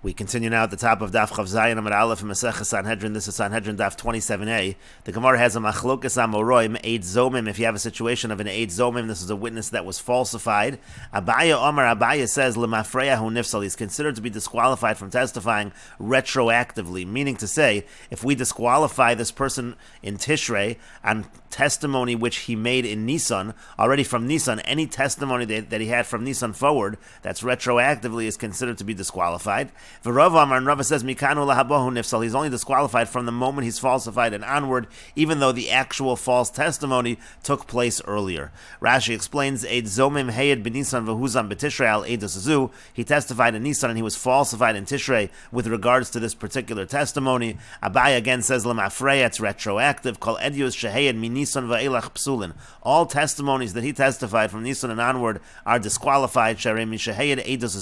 We continue now at the top of Daf Zayin Amud Aleph in Mesechet Sanhedrin. This is Sanhedrin Daf 27a. The Gemara has a machlokas amoroim, eid zomim. If you have a situation of an eid zomim, this is a witness that was falsified. Abaya says, lemafreya hu nifsal. He's considered to be disqualified from testifying retroactively, meaning to say, if we disqualify this person in Tishrei on testimony which he made in Nisan, already from Nisan, any testimony that he had from Nisan forward, that's retroactively is considered to be disqualified. Rava Amar, and Rava says, Mikanu lahabahu nifsal. He's only disqualified from the moment he's falsified and onward, even though the actual false testimony took place earlier. Rashi explains, Eid zomim heyed b'Nisan v'huzam b'Tishrei al eidos. He testified in Nisan and he was falsified in Tishrei with regards to this particular testimony. Abai again says, Lemafreya, it's retroactive. Kol edius sheheyed mi Nisan v'elach psulin. All testimonies that he testified from Nisan and onward are disqualified. Sharei mi sheheyed eidos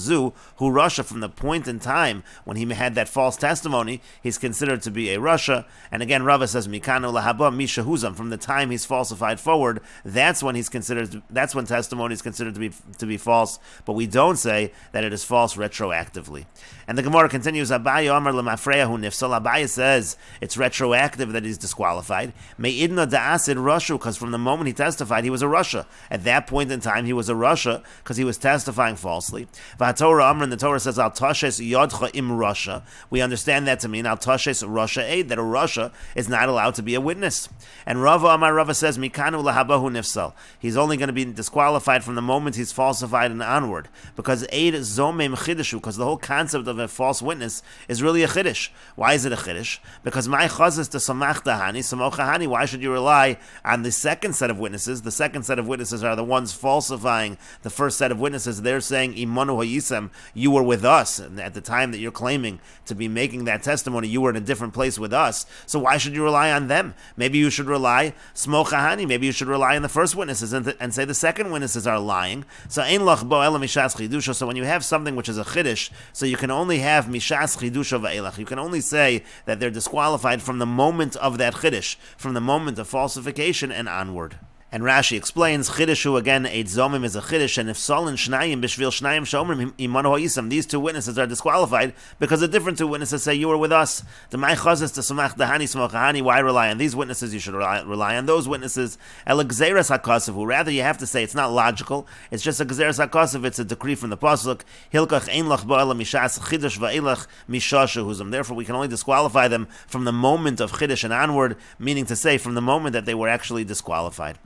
who Rasha, from the point in time when he had that false testimony, he's considered to be a Rasha. And again, Rava says, Mikanu lahaba mishahuzam, from the time he's falsified forward, that's when testimony is considered to be false. But we don't say that it is false retroactively. And the Gemara continues, Abaye Amar lemafreyahu nifsal. Abaye says it's retroactive that he's disqualified. Me'idna da'asid rashu, because from the moment he testified, he was a Rasha. At that point in time, he was a Rasha because he was testifying falsely. V'hatorah Amar, and the Torah says, Al tashes yodcha im Rasha. We understand that to mean Al tashes Rasha aid, that a Rasha is not allowed to be a witness. And Rava Amar, Rava says, Mikanu lahabahu nifsal. He's only going to be disqualified from the moment he's falsified and onward, because aid zomem chidishu, because the whole concept of a false witness is really a chiddush. Why is it a chiddush? Because my chazis to samach dahani samochahani. Why should you rely on the second set of witnesses? The second set of witnesses are the ones falsifying the first set of witnesses. They're saying imanu hayisem, you were with us, and at the time that you're claiming to be making that testimony, you were in a different place with us. So why should you rely on them? Maybe you should rely smochahani. Maybe you should rely on the first witnesses and say the second witnesses are lying. So ein lach bo ela mishas chidusha. So when you have something which is a chiddush, so you can only have mishas chidusha va'elach. You can only say that they're disqualified from the moment of that chiddush, from the moment of falsification and onward. And Rashi explains, Chidishu again, Eid Zomim is a Chidish, and if Solin Shnayim Bishvil Shnayim Shomrim Imanu Ha'isam, these two witnesses are disqualified because the different two witnesses say you were with us. The Mai Chazis to Samach Dahani Samachahani, why rely on these witnesses? You should rely on those witnesses. Elexeras HaKasavu, rather you have to say it's not logical, it's just a Gezeras HaKasav, it's a decree from the Pasuk, Hilkach Ein Lach Ba'ala Mishas Chidish Va'elach Mishashahuzam. Therefore we can only disqualify them from the moment of Chidish and onward, meaning to say from the moment that they were actually disqualified.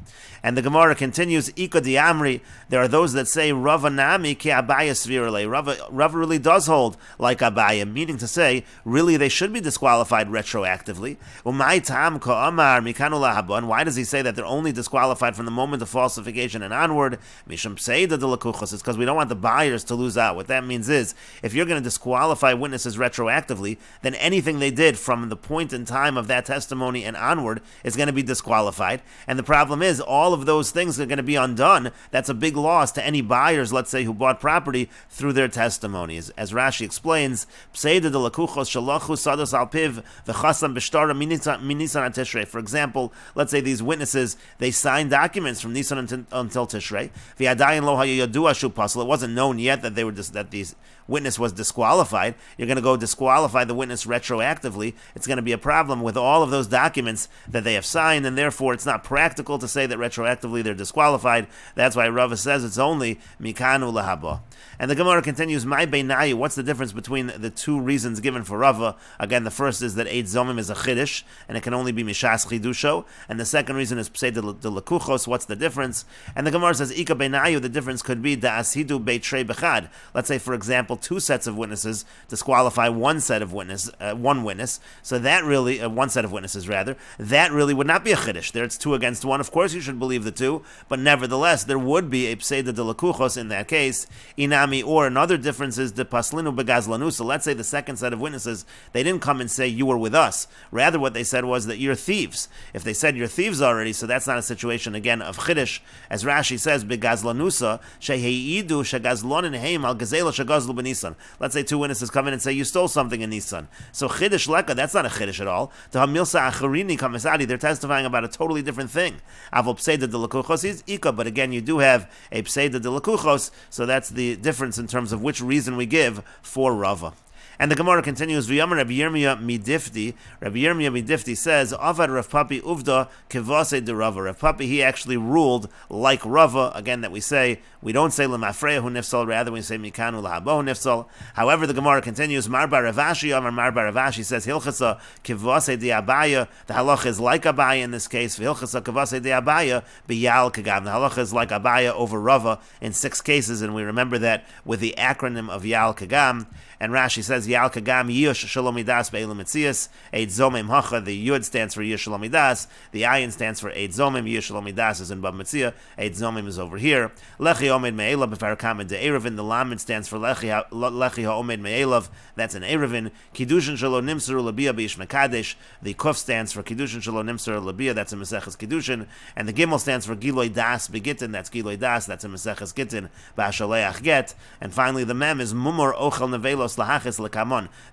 And the Gemara continues, Ika di Amri, there are those that say, Rava Nami ki Abaya Svirale. Rava really does hold like Abaya, meaning to say, really they should be disqualified retroactively. Umay tam ka Amar mikanu lahabon. Why does he say that they're only disqualified from the moment of falsification and onward? Mishum pseida de lakuchos. It's because we don't want the buyers to lose out. What that means is, if you're going to disqualify witnesses retroactively, then anything they did from the point in time of that testimony and onward is going to be disqualified. And the problem is, all of those things are going to be undone. That's a big loss to any buyers, let's say, who bought property through their testimonies. As Rashi explains, for example, let's say these witnesses, they signed documents from Nisan until Tishrei. It wasn't known yet that these witness was disqualified. You're going to go disqualify the witness retroactively. It's going to be a problem with all of those documents that they have signed, and therefore it's not practical to say that retroactively they're disqualified. That's why Rava says it's only mikanu lahaba. And the Gemara continues, my beinayu, what's the difference between the two reasons given for Rava? Again, the first is that Eid Zomim is a chiddush, and it can only be mishas chidusho. And the second reason is psei de lakuchos. What's the difference? And the Gemara says, Ika beinayu, the difference could be da'asidu beitrei bechad. Let's say, for example, two sets of witnesses disqualify one set of one witness. So that really, one set of witnesses rather, that really would not be a chiddush. There it's 2 against 1. Of course you should believe the 2, but nevertheless there would be a pseida de lakuchos in that case. Inami, or another difference is de paslinu begazlanu. So let's say the second set of witnesses, they didn't come and say you were with us. Rather what they said was that you're thieves. If they said you're thieves already, so that's not a situation again of chiddush. As Rashi says, begazlanusa sheheidu shegazlonin heim al gazela shegazlu b'nisan. Let's say 2 witnesses come in and say you stole something in Nisan. So chiddush leka, that's not a chiddush at all. To hamilsa acharini kamisadi, they're testifying about a totally different thing. Avol pseida de lakuchos is ika, but again you do have a pseida de lakuchos, so that's the difference in terms of which reason we give for Rava. And the Gemara continues, V'yamar Rabbi Yirmiyah midifti. Rabbi Yirmiyah midifti says, Avad Rav Papi uvda kivase de Rava. Rav Papi, he actually ruled like Rava. Again, that we say, we don't say lemafreyahu nifsal, rather we say mikanu lahabohu nifsal. However, the Gemara continues, Marbar Ravashi, Amar Marbar Ravashi says, Hilchasa kivase de Abaya. The halacha is like Abaya in this case. Hilchasa kivase de Abaya biyal kagam. The halacha is like Abaya over Rava in 6 cases, and we remember that with the acronym of Yal Kagam. And Rashi says, Yal Kagam Yush Shalomidas Be'elam Etzias. Eid Zomim Hacha. The Yud stands for Yush Shalomidas. The Ayin stands for Eid Zomim. Yush Shalomidas is in Bab Metzia. Eid Zomim is over here. Lechi Omed Me'elav B'Farakam De Erevin. The Lamed stands for Lechi HaOmed Me'elav. That's an Erevin. Kiddushin Shalo Nimsur Labia B'ish Mekadesh. The Kuf stands for Kiddushin Shalo Nimsur Labia. That's a Meseches Kiddushin. And the Gimel stands for Giloy Das Begitin. That's Giloy Das. That's a Meseches Gittin. Ba'Shaleach Get. And finally, the Mem is Mumor Ochel Nevelo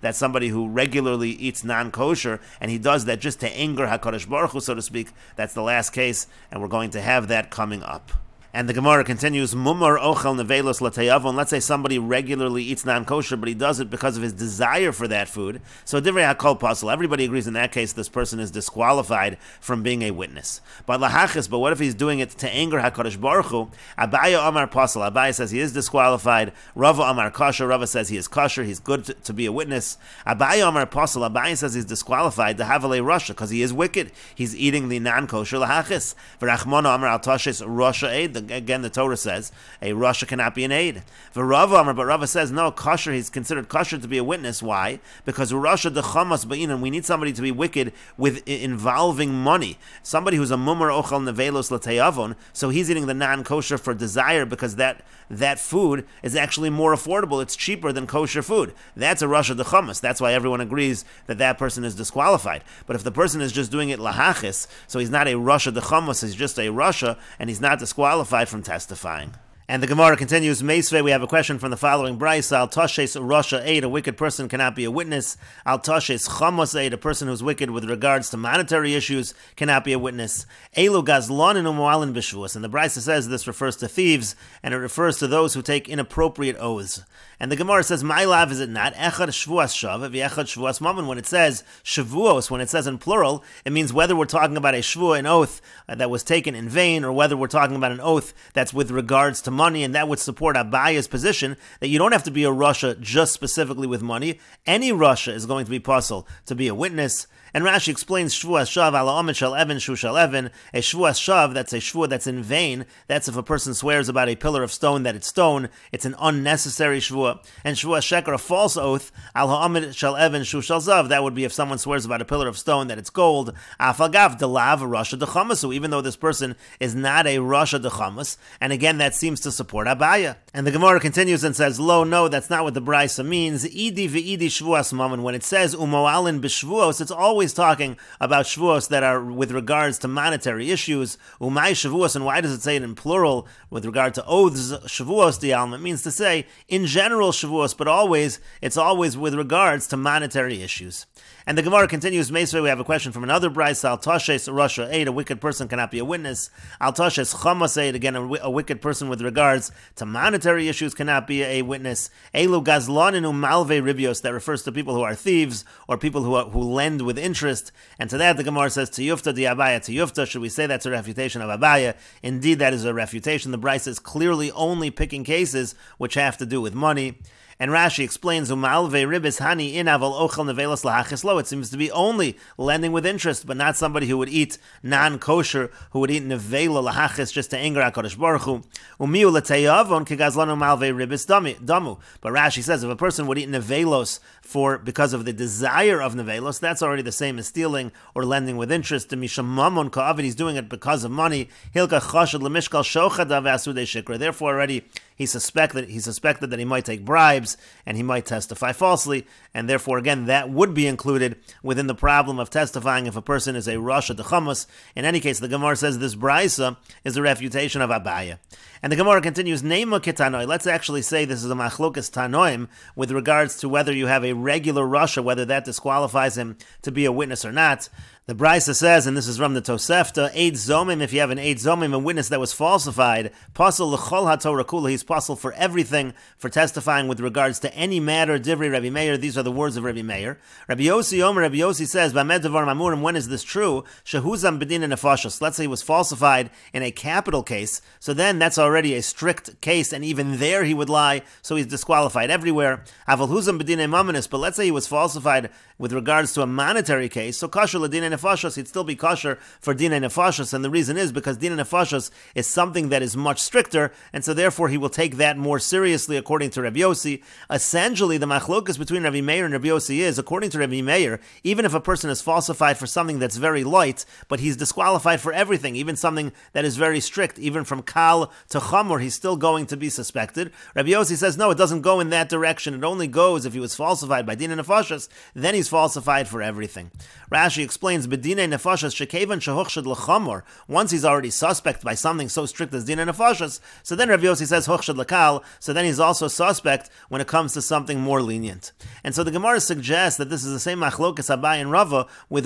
that's somebody who regularly eats non-kosher, and he does that just to anger HaKadosh Baruch Hu, so to speak. That's the last case, and we're going to have that coming up. And the Gemara continues, Mumar ochel nevelos latayavon. Let's say somebody regularly eats non-kosher, but he does it because of his desire for that food. So divrei hakol pasel. Everybody agrees in that case this person is disqualified from being a witness. But lahachis, but what if he's doing it to anger HaKadosh Baruch Hu? Abaya Amar pasel. Abaya says he is disqualified. Rava Amar kasher. Rava says he is kasher. He's good to be a witness. Abaya Amar pasel. Abaya says he's disqualified to have a rasha because he is wicked. He's eating the non-kosher lahachis. V'rachmona Amar al tashes rasha eid. Again, the Torah says a rasha cannot be an aid. V'Rava Amar, but Rava says no, kosher. He's considered kosher to be a witness. Why? Because rasha dechamas ba'inan. We need somebody to be wicked with involving money. Somebody who's a mumar ochel nevelos latayavon. So he's eating the non-kosher for desire because that food is actually more affordable. It's cheaper than kosher food. That's a rasha dechamas. That's why everyone agrees that person is disqualified. But if the person is just doing it lahachis, so he's not a rasha dechamas. He's just a rasha, and he's not disqualified from testifying. And the Gemara continues, Meisvei, we have a question from the following Bryce. Al Tashes Rasha Eid, a wicked person cannot be a witness. Al Tashes Chamos Eid, a person who's wicked with regards to monetary issues, cannot be a witness. Elu Gazlon and Umualin Bishvuas. And the Bryce says this refers to thieves, and it refers to those who take inappropriate oaths. And the Gemara says, My lav, is it not? Echad Shvuas Shav, V'echad Shvuas Mammon. When it says Shavuos, when it says in plural, it means whether we're talking about a shvua, an oath that was taken in vain, or whether we're talking about an oath that's with regards to money, and that would support Abaya's position that you don't have to be a rasha just specifically with money. Any rasha is going to be possible to be a witness. And Rashi explains Shvuas Shav ala Omed Shal Even Shu Shal Even. A Shvuas Shav, that's a shvua that's in vain. That's if a person swears about a pillar of stone that it's stone. It's an unnecessary shvua. And Shvuas Sheker, a false oath, al Omed Shal Even Shu Shal Zav. That would be if someone swears about a pillar of stone that it's gold. Afagav delav rasha dechamasu. Even though this person is not a rasha dechamas, and again that seems to support Abaya. And the Gemara continues and says, Lo, no, that's not what the Brisa means. Idi ve'idi Shvuas Mammon. When it says umoalin b'shvuos, it's always talking about shvuos that are with regards to monetary issues. Umay shavuos, and why does it say it in plural with regard to oaths? Shavuos dialma, it means to say in general shavuos, but it's always with regards to monetary issues. And the Gemara continues, Meisvei, we have a question from another Bryce. Al Tashes Rasha Eid, a wicked person cannot be a witness. Al Tashes Chamas Eid, again, a wicked person with regards to monetary issues cannot be a witness. Elu Gazlaninu Malve Ribios, that refers to people who are thieves, or people who lend with interest. And to that, the Gemara says, Tiyufta di Abaya Tiyufta. Should we say that's a refutation of Abaya? Indeed, that is a refutation. The Bryce is clearly only picking cases which have to do with money. And Rashi explains, Umalve ribis hani inaval ochel nevelos lahachis lo. It seems to be only lending with interest, but not somebody who would eat non-kosher, who would eat nevela lahachis just to anger HaKadosh Baruch Hu. Umiu l'teyavon kegazlanu malve ribis damu. But Rashi says if a person would eat nevelos because of the desire of nevelos, that's already the same as stealing or lending with interest. Mishamamon ka'avid, he's doing it because of money. Hilka chashad lemishkal shochad avasudei shikra. Therefore, already he suspected that he might take bribes and he might testify falsely, and therefore, again, that would be included within the problem of testifying if a person is a rasha dechamas. In any case, the Gemara says this brisa is a refutation of Abaya. And the Gemara continues, Neima ketanoi. Let's actually say this is a machlokas tanoim with regards to whether you have a regular rasha, whether that disqualifies him to be a witness or not. The Brisa says, and this is from the Tosefta, Eid Zomim, if you have an Eid Zomim, a witness that was falsified, Pasal l'chol HaTorah kula, he's is puzzled for everything, for testifying with regards to any matter. Divrei Rabbi Meir, these are the words of Rabbi Meir. Rabbi Yossi Omer, Rabbi Yossi says, B'amed Devar Mamurim, when is this true? Shehuzam B'din Nefashos. Let's say he was falsified in a capital case, so then that's already a strict case, and even there he would lie, so he's disqualified everywhere. Aval Huzam B'din Mamanis, but let's say he was falsified with regards to a monetary case, so kosher l'din nefashos, he'd still be kosher for din nefashos, and the reason is because din nefashos is something that is much stricter, and so therefore he will take that more seriously, according to Rabbi Yossi. Essentially, the machlokas between Rabbi Meir and Rabbi Yossi is, according to Rabbi Meir, even if a person is falsified for something that's very light, but he's disqualified for everything, even something that is very strict, even from kal to chamor, he's still going to be suspected. Rabbi Yossi says, no, it doesn't go in that direction. It only goes if he was falsified by din nefashos, then he's falsified for everything. Rashi explains, B'dinei nefashos shekevan shehuchshad l'chamor. Once he's already suspect by something so strict as dinei nefashos, so then Rabbi Yossi says huchshad l'kal, so then he's also suspect when it comes to something more lenient. And so the Gemara suggests that this is the same machlokas Abai and Rava with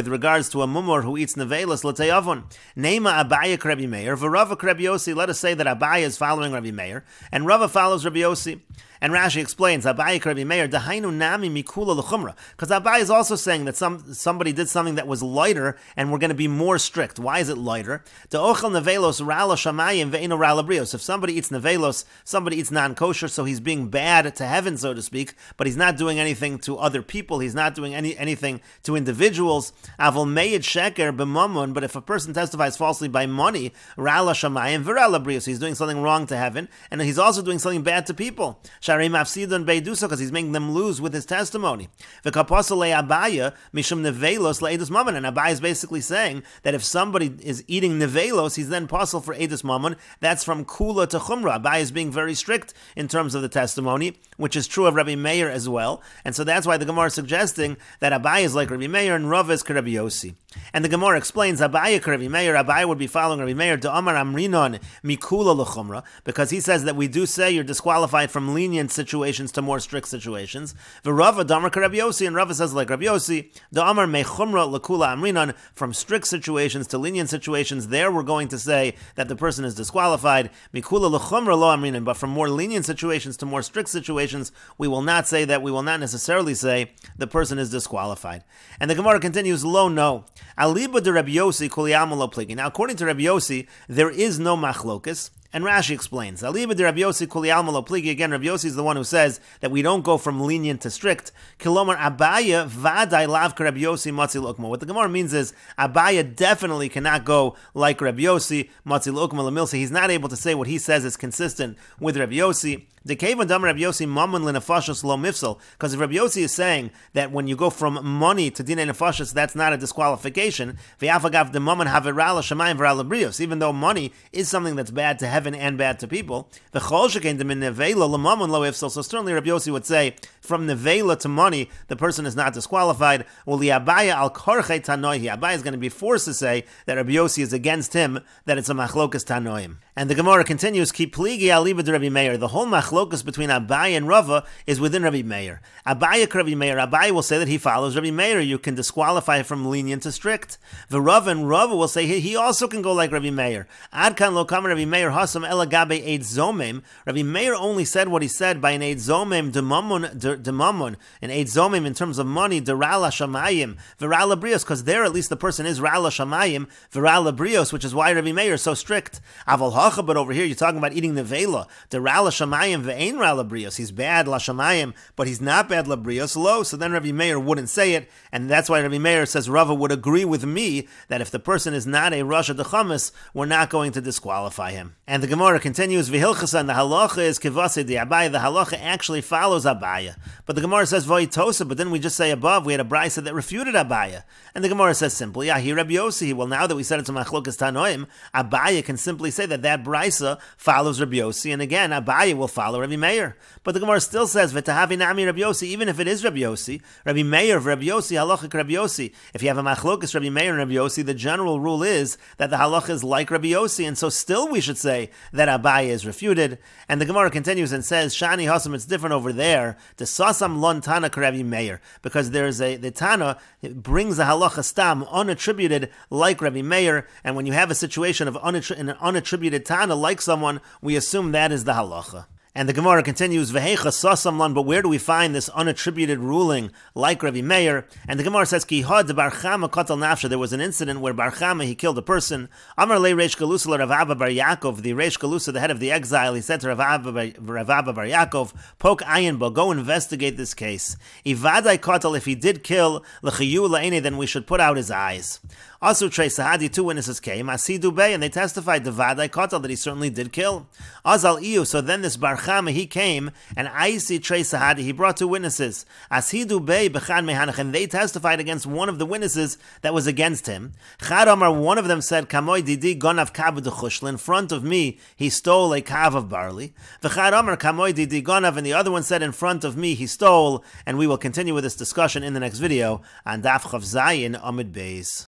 regards to a mumor who eats nevelos l'teyavon. Neima Abaya Rabbi Meir, v'Rava Rabbi Yossi. Let us say that Abaya is following Rabbi Meir, and Rava follows Rabbi Yossi. And Rashi explains, Abai Rabbi Meir, Dahainu nami mikula l'chumra. Because Abai is also saying that somebody did something that was lighter, and we're going to be more strict. Why is it lighter? De'ochel nevelos rala shamayim ve'ino rala brios. If somebody eats nevelos, somebody eats non-kosher, so he's being bad to heaven, so to speak, but he's not doing anything to other people, he's not doing anything to individuals. Avol meyed sheker b'mamun, but if a person testifies falsely by money, rala shamayim ve'rala brios, he's doing something wrong to heaven, and he's also doing something bad to people. Because he's making them lose with his testimony. And Abai is basically saying that if somebody is eating nevelos, he's then possible for edus mammon. That's from kula to chumra. Abai is being very strict in terms of the testimony, which is true of Rabbi Meir as well. And so that's why the Gemara is suggesting that Abai is like Rabbi Meir and Rav is Rabbi Yossi. And the Gemara explains, Abai Rabbi Meir, Abai would be following Rabbi Meir, Amar Amrinon mikula l'chumra, because he says that we do say you're disqualified from lenient situations to more strict situations. V'Rava Damar Rabbi Yossi, and Rava says like Rabbi Yossi, Amar mechumra l'kula amrinon, from strict situations to lenient situations. There we're going to say that the person is disqualified. Mikula l'chumra lo amrinon, but from more lenient situations to more strict situations, we will not say that. We will not necessarily say the person is disqualified. And the Gemara continues, lo no. Aliba de Rabbi Yossi kuliyam lo pligi. Now, according to Rabbi Yossi, there is no machlokas. And Rashi explains, Aliba de Rabbi Yossi kuli alma lo pligi. Again, Rabbi Yossi is the one who says that we don't go from lenient to strict. Kilomar Abaya vaday lav Rabbi Yossi matzi l'ukma. What the Gemara means is Abaya definitely cannot go like Rabbi Yossi matzi l'ukma l'milsa. He's not able to say what he says is consistent with Rabbi Yossi. Because if Rabbi Yossi is saying that when you go from money to dinei nefashos, that's not a disqualification, even though money is something that's bad to heaven and bad to people, so certainly Rabbi Yossi would say from nevela to money, the person is not disqualified. Abai is going to be forced to say that Rabbi Yossi is against him, that it's a machlokas tanoim. And the Gemara continues, Ki pligi aliba de Rabbi Meir. The whole machlokas between Abai and Rava is within Rabbi Meir. Rabbi Meir, Abai will say that he follows Rabbi Meir. You can disqualify from lenient to strict. The Rava and Rava will say he also can go like Rabbi Meir. Adkan lo kam Rabbi Meir hasam elagabe eid zomim. Rabbi Meir only said what he said by an eid zomim demamon, an eid zomim in terms of money, derala shamayim, virala brios, because there at least the person is rala shamayim, virala brios, which is why Rabbi Meir is so strict. Aval hacha, but over here you're talking about eating nevela, derala shamayim ve'ein rala brios. He's bad la shamayim, but he's not bad la brios lo. So then Rabbi Meir wouldn't say it, and that's why Rabbi Meir says Rava would agree with me that if the person is not a rasha dechamis, we're not going to disqualify him. And the Gemara continues, v'hilchasa, and the halacha is kivase di Abaya. The halacha actually follows Abaya. But the Gemara says v'itosa, but then we just say above, we had a brisa that refuted Abaya. And the Gemara says simply, Ahi Rabbi Yossi. Well, now that we said it's a machlokas tanoim, Abaya can simply say that that brisa follows Rabbi Yossi, and again, Abaya will follow Rabbi Meir. But the Gemara still says, v'tahavi nami Rabbi Yossi, even if it is Rabbi Yossi, Rabbi Meir, Rabbi Yossi, halachik Rabbi Yossi. If you have a machlokas Rabbi Meir and Rabbi Yossi, the general rule is that the halacha is like Rabbi Yossi, and so still we should say that Abaye is refuted. And the Gemara continues and says, Shani Hasam, it's different over there. The Sasam Lon Tana Karevi Meir, because there's the Tana brings a halacha stam unattributed like Rabbi Meir, and when you have a situation of an unattributed Tana like someone, we assume that is the halacha. And the Gemara continues, V'heicha sasam lan, but where do we find this unattributed ruling like Rabbi Meir? And the Gemara says, Ki had Bar Chama katal nafsha, there was an incident where Bar Chama, he killed a person. Amar le Reish Galusa Rav Abba Bar Yaakov, the Reish Galusa, the head of the exile, he said to Rav Abba Bar Yaakov, Poke ayin bo, go investigate this case. Ivadai katal, if he did kill, l'chayu la'ene, then we should put out his eyes. Also, Trey Sahadi, two witnesses came, Asidu Bey, and they testified to Vadai Kotal that he certainly did kill. Azal Iyu, so then this Bar Chama, he came, and Aisi Trey Sahadi, he brought two witnesses. Asidu Bey, Bechan Mehanach, and they testified against one of the witnesses that was against him. Chad Omar, one of them said, Kamoy Didi Gonav Kav D'Chushel, in front of me, he stole a kav of barley. V'chad Omar, Kamoy Didi Gonav, and the other one said, in front of me, he stole, and we will continue with this discussion in the next video on Daf Chav Zayin Amid Beis.